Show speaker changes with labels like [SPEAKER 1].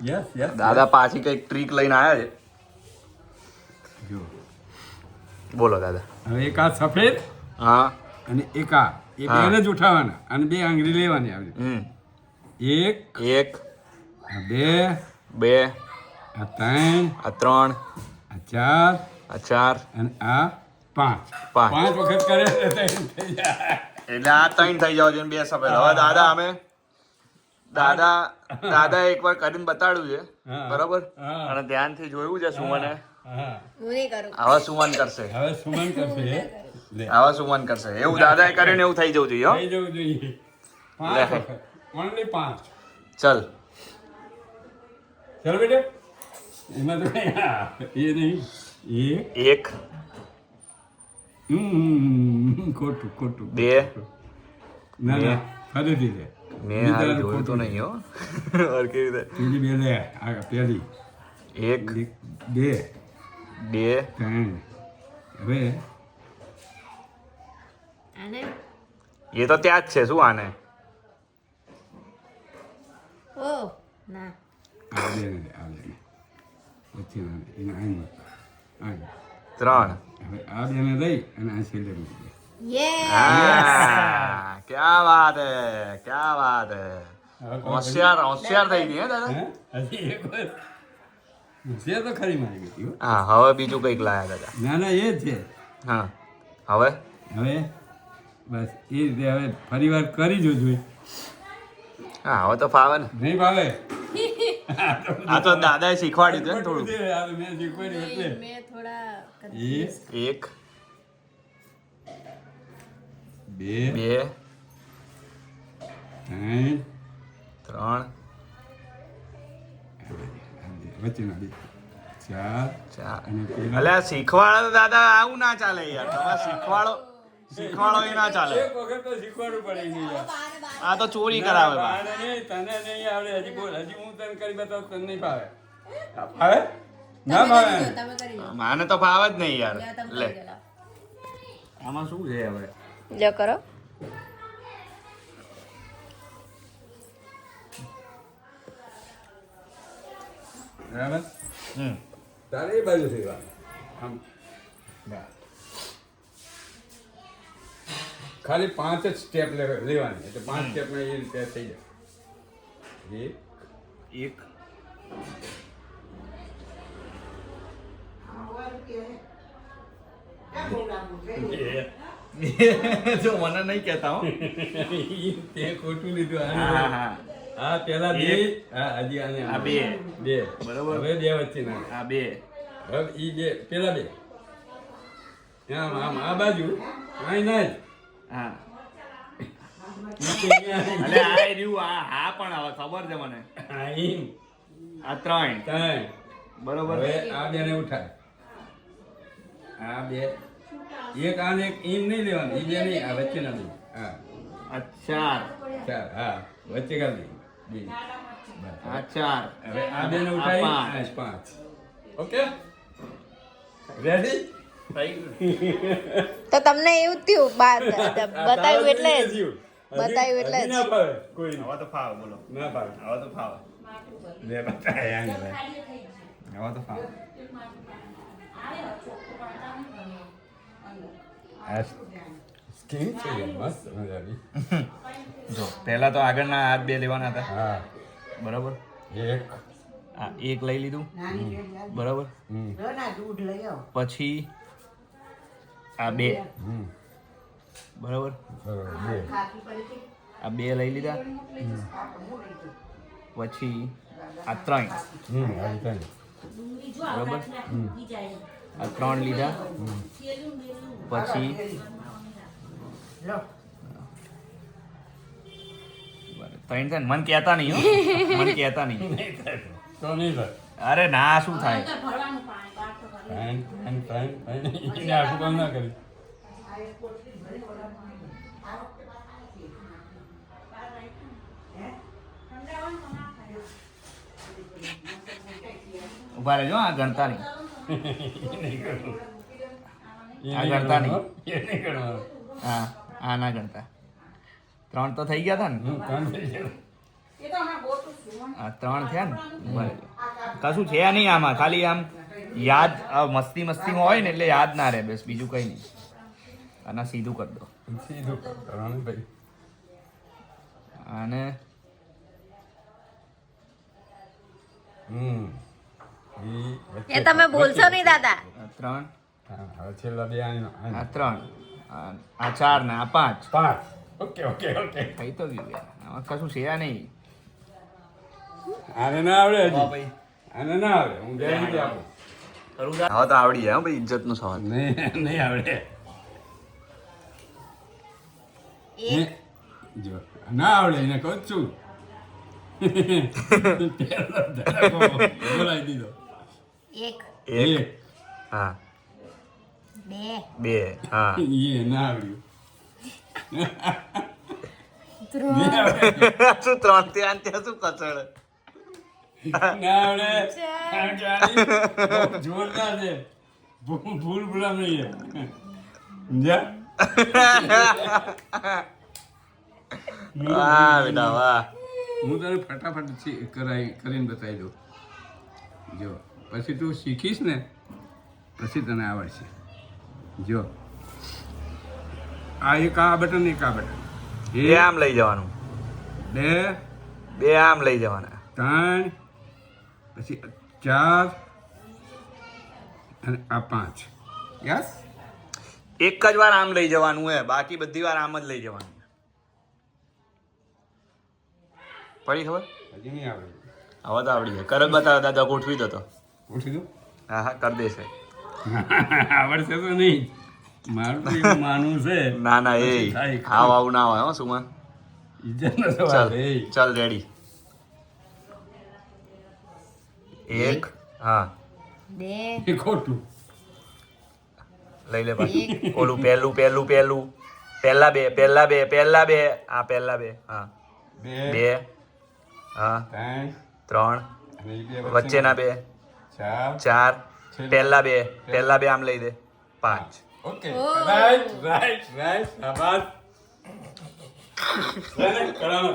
[SPEAKER 1] Yes yes
[SPEAKER 2] દાદા પાછી કઈક ટ્રીક લઈને આવ્યા છે.
[SPEAKER 1] જો
[SPEAKER 2] બોલો દાદા.
[SPEAKER 1] હવે એક આ સફેદ
[SPEAKER 2] હા.
[SPEAKER 1] અને એક આ એ બેને જ ઉઠાવવાના અને બે આંગળી લેવાની આવી. એક
[SPEAKER 2] એક
[SPEAKER 1] આ બે
[SPEAKER 2] બે
[SPEAKER 1] આ ત્રણ
[SPEAKER 2] આ ત્રણ
[SPEAKER 1] આ ચાર
[SPEAKER 2] આ ચાર
[SPEAKER 1] અને આ પાંચ.
[SPEAKER 2] પાંચ.
[SPEAKER 1] 5 વખત કરે એટલે ત્રણ થઈ જાય.
[SPEAKER 2] એટલે આ ત્રણ થઈ જાવ છે ને બે સફેદ. હવે દાદા અમે દાદા એકવાર કરીને બતાડ્યું છે.
[SPEAKER 1] હા.
[SPEAKER 2] બરોબર.
[SPEAKER 1] હા.
[SPEAKER 2] અને ધ્યાનથી જોયું છે સુમને.
[SPEAKER 1] હા
[SPEAKER 3] હું નહીં કરું.
[SPEAKER 2] હવે સુમન કરશે.
[SPEAKER 1] હવે સુમન કરશે લે
[SPEAKER 2] હવે સુમન કરશે. એવું દાદાએ કર્યું ને એવું થઈ જવું જોઈએ. હો.
[SPEAKER 1] થઈ જવું જોઈએ. 5
[SPEAKER 2] લે.
[SPEAKER 1] વખત ઓનલી 5.
[SPEAKER 2] ચલ.
[SPEAKER 1] ચાલો બેટા એમાં તો કઈ એ નહીં
[SPEAKER 2] એક
[SPEAKER 1] ખોટું ખોટું
[SPEAKER 2] બે.
[SPEAKER 1] ના ના ફરીથી લે
[SPEAKER 2] મેં હારું જોયું તો નહીં હો. ઓર કેવી રીતે?
[SPEAKER 1] પેલી બે લે આ પેલી
[SPEAKER 2] એક
[SPEAKER 1] બે
[SPEAKER 2] બે
[SPEAKER 1] ત્રણ હવે
[SPEAKER 3] આને
[SPEAKER 2] એ તો ત્યાં જ છે શું આને?
[SPEAKER 3] ઓ ના
[SPEAKER 1] આ બે ને આ બે પછી એને આની
[SPEAKER 2] ત્રણ.
[SPEAKER 1] હવે આ બેને લઈ અને આ છેલ્લે મૂકી દે.
[SPEAKER 3] યે
[SPEAKER 2] હા, क्या बात है, क्या बात है. હોશિયાર હોશિયાર થઈ ગઈ હે દાદા.
[SPEAKER 1] હજી એક વાર છે તો ખરી મારી બેટી હો.
[SPEAKER 2] હા, હવે બીજું કઈક લાયા દાદા.
[SPEAKER 1] ના ના એ જ છે
[SPEAKER 2] હા, હવે
[SPEAKER 1] હવે બસ એ રીતે હવે ફરી વાર કરી જોજો
[SPEAKER 2] હા, હવે તો ફાવે ને.
[SPEAKER 1] નહીં ભાવે
[SPEAKER 2] આ તો દાદાએ શીખવાડ્યું હતું ને થોડું.
[SPEAKER 1] મેં શીખવાડ્યું એટલે
[SPEAKER 3] મેં થોડા
[SPEAKER 2] એક
[SPEAKER 1] બે
[SPEAKER 2] બે
[SPEAKER 1] ત્રણ
[SPEAKER 2] ત્રણ
[SPEAKER 1] વચ્ચેના બે ચાર
[SPEAKER 2] ચાર.
[SPEAKER 1] અને પેલા
[SPEAKER 2] અલ્યા શીખવાડો તો દાદા આવું ના ચાલે યાર. તમે શીખવાડો એ ના ચાલે.
[SPEAKER 1] એક વખત તો શીખવાડવું પડે નહીં યાર.
[SPEAKER 2] આ તો ચોરી કરાવે બા.
[SPEAKER 1] બાને નહીં, તને નહીં આવડે હજી બોલ હજી હું તને કરી બતાવું તને નહીં ભાવે ભાવે ના ભાવે
[SPEAKER 3] તમે કરી લો.
[SPEAKER 2] માને તો ફાવે જ નહીં યાર.
[SPEAKER 3] લે, તમે
[SPEAKER 2] લે
[SPEAKER 3] કરી લો.
[SPEAKER 2] આમાં શું છે હવે?
[SPEAKER 3] લ્યો કરો.
[SPEAKER 1] બરાબર
[SPEAKER 2] હમ.
[SPEAKER 1] તારે એ બાજુ થઈ વાત આમ બસ. ખાલી 5 જ સ્ટેપ લેવાની એટલે 5 સ્ટેપમાં એ રીતે થઈ જાય
[SPEAKER 2] એક જો મને નહીં કહેતા હો.
[SPEAKER 1] તે ખોટું લીધું
[SPEAKER 2] હા,
[SPEAKER 1] આને.
[SPEAKER 2] હા.
[SPEAKER 1] હા પેલા બે
[SPEAKER 2] એક.
[SPEAKER 1] હા હજી આને
[SPEAKER 2] આ બે.
[SPEAKER 1] બે
[SPEAKER 2] બરાબર.
[SPEAKER 1] હવે બે વચ્ચે ના
[SPEAKER 2] આ બે.
[SPEAKER 1] હવે ઈ બે પેલા બે આમ આમ આ બાજુ આઈ ના
[SPEAKER 2] હા.
[SPEAKER 1] નીચે અહીંયા
[SPEAKER 2] અલે આ રહ્યું આ હા પણ હવે ખબર છે મને.
[SPEAKER 1] આઈ
[SPEAKER 2] આ ત્રણ.
[SPEAKER 1] ત્રણ
[SPEAKER 2] બરોબર.
[SPEAKER 1] હવે આ બેને ઉઠાય આ બે એક આને એક ઈમ નહીં લેવાનું ઈ બે નહીં આ વચ્ચે ના દે હા
[SPEAKER 2] આ ચાર.
[SPEAKER 1] ચાર હા વચ્ચે કાઢ દે બે બસ.
[SPEAKER 2] આ ચાર.
[SPEAKER 1] હવે આ બેને
[SPEAKER 2] આ
[SPEAKER 1] ઉઠાઈ
[SPEAKER 2] પાંચ.
[SPEAKER 1] આ પાંચ ઓકે રેડી
[SPEAKER 3] તો તમને એવું થયું બતાવ્યું એટલે જ બતાવ્યું એટલે જ.
[SPEAKER 1] ના ભાવે કોઈ
[SPEAKER 2] હવે તો ફાવે બોલો.
[SPEAKER 1] ના ભાવે
[SPEAKER 2] હવે તો ફાવે.
[SPEAKER 1] લે બતાય આને હવે તો ફાવે આ સ્કીન છે મસ્ત મજાની
[SPEAKER 2] જો પહેલા તો આગળના હાથ બે લેવાના હતા.
[SPEAKER 1] હા
[SPEAKER 2] બરાબર.
[SPEAKER 1] એક
[SPEAKER 2] આ એક લઈ લીધું. બરાબર. પછી આ બે. બરાબર.
[SPEAKER 1] બે
[SPEAKER 2] આ બે લઈ લીધા. પછી આ ત્રણ.
[SPEAKER 1] આવી ત્રણ
[SPEAKER 2] બરાબર. આ ત્રણ લીધા. પછી ત્રણ છે ને મન કહેતા નહીં હો. મન કહેતા નહીં.
[SPEAKER 1] તો નહીં થાય
[SPEAKER 2] અરે ના શું થાય?
[SPEAKER 1] ત્રણ ત્રણ ત્રણ એને આખું કામ ના કરી
[SPEAKER 2] ઉભા રહેજો. આ ગણતા નહીં. આ ગણતા નહીં.
[SPEAKER 1] એ નહીં કરવાનું
[SPEAKER 2] હા આ ના ગણતા. ત્રણ તો થઈ ગયા હતા ને.
[SPEAKER 1] ત્રણ થઈ ગયા
[SPEAKER 4] એ તો હમણાં ગોતું
[SPEAKER 2] આ 3 થયા ને બરાબર. કશું છે નહીં આમાં, ખાલી આમ યાદ મસ્તીમાં હોય ને એટલે યાદ ના રહે, બસ બીજું કઈ નહીં. અને સીધું કરી દો
[SPEAKER 1] સીધું કરવાનું ભાઈ.
[SPEAKER 2] અને
[SPEAKER 3] એ તમે બોલશો નહીં દાદા.
[SPEAKER 2] 3
[SPEAKER 1] હા, હવે છેલ્લા બે આનો
[SPEAKER 2] આ 3 આ 4 ને આ 5
[SPEAKER 1] પાંચ. Okay okay okay.
[SPEAKER 2] થઈ તો ગયું યાર, આમાં કશું છે નહીં.
[SPEAKER 1] આને ના આવડે
[SPEAKER 2] વાહ
[SPEAKER 1] હજી.
[SPEAKER 2] ભાઈ.
[SPEAKER 1] આને ના આવડે, હું ગેરંટી આપું.
[SPEAKER 2] હવે તો આવડી જાય હો ભાઈ, ઇજ્જતનો સવાલ.
[SPEAKER 1] નહીં આવડે. જો ના આવડે એને કહું જ છું. પહેલો ધડાકો બોલાવી દીધો.
[SPEAKER 3] 1
[SPEAKER 2] 1 હા
[SPEAKER 3] 2
[SPEAKER 2] 2 હા
[SPEAKER 1] એ ના આવડ્યું.
[SPEAKER 3] 3
[SPEAKER 1] નહીં આવડે.
[SPEAKER 2] શું 3 ત્યાં શું કચડ?
[SPEAKER 1] ના આવડે. કારણ કે આની બહુ જોરદાર છે. ભૂલ ભૂલા નહીં છે. જા.
[SPEAKER 2] વાહ બેટા વાહ.
[SPEAKER 1] હું તને ફટાફટ કરીને બતાવી દઉં. જો પછી તું શીખીશ ને પછી તને આવડશે. જો આ એક આ બટન, એક આ બટન.
[SPEAKER 2] બે આમ લઈ જવાનું,
[SPEAKER 1] 2
[SPEAKER 2] બે આમ લઈ જવાના.
[SPEAKER 1] 3 પછી 4 અને આ 5. યસ.
[SPEAKER 2] એક જ વાર આમ લઈ જવાનું હે, બાકી બધી વાર આમ જ લઈ જવાનું. પડી ખબર?
[SPEAKER 1] હજી નહીં આવડે.
[SPEAKER 2] હવે તો આવડી જાય. કરત બતાવો દાદા, ગોઠવી દો તો.
[SPEAKER 1] ઉઠી દઉં.
[SPEAKER 2] હા હા કરી દેશે.
[SPEAKER 1] આવડશે તો નહીં. મારું તો એવું માનવું છે.
[SPEAKER 2] ના ના એ
[SPEAKER 1] પછી થાય ખરું.
[SPEAKER 2] આવ આવું ના હોય હો સુમન.
[SPEAKER 1] ઇજ્જતનો સવાલ
[SPEAKER 2] ચાલ
[SPEAKER 1] છે.
[SPEAKER 2] ચાલ રેડી. 1 હા
[SPEAKER 3] 2
[SPEAKER 1] એ ખોટું.
[SPEAKER 2] લઈ લે ભાઈ. ઓલું પહેલું પહેલા બે આ પહેલા બે હા
[SPEAKER 1] 2
[SPEAKER 2] 2 હા
[SPEAKER 1] 3
[SPEAKER 2] 3
[SPEAKER 1] અને એક બે
[SPEAKER 2] વચ્ચેના 2
[SPEAKER 1] 4.
[SPEAKER 2] 4 પહેલા બે આમ લઈ દે 5.
[SPEAKER 1] ઓકે. Right right right. શાબાશ. કરાવો.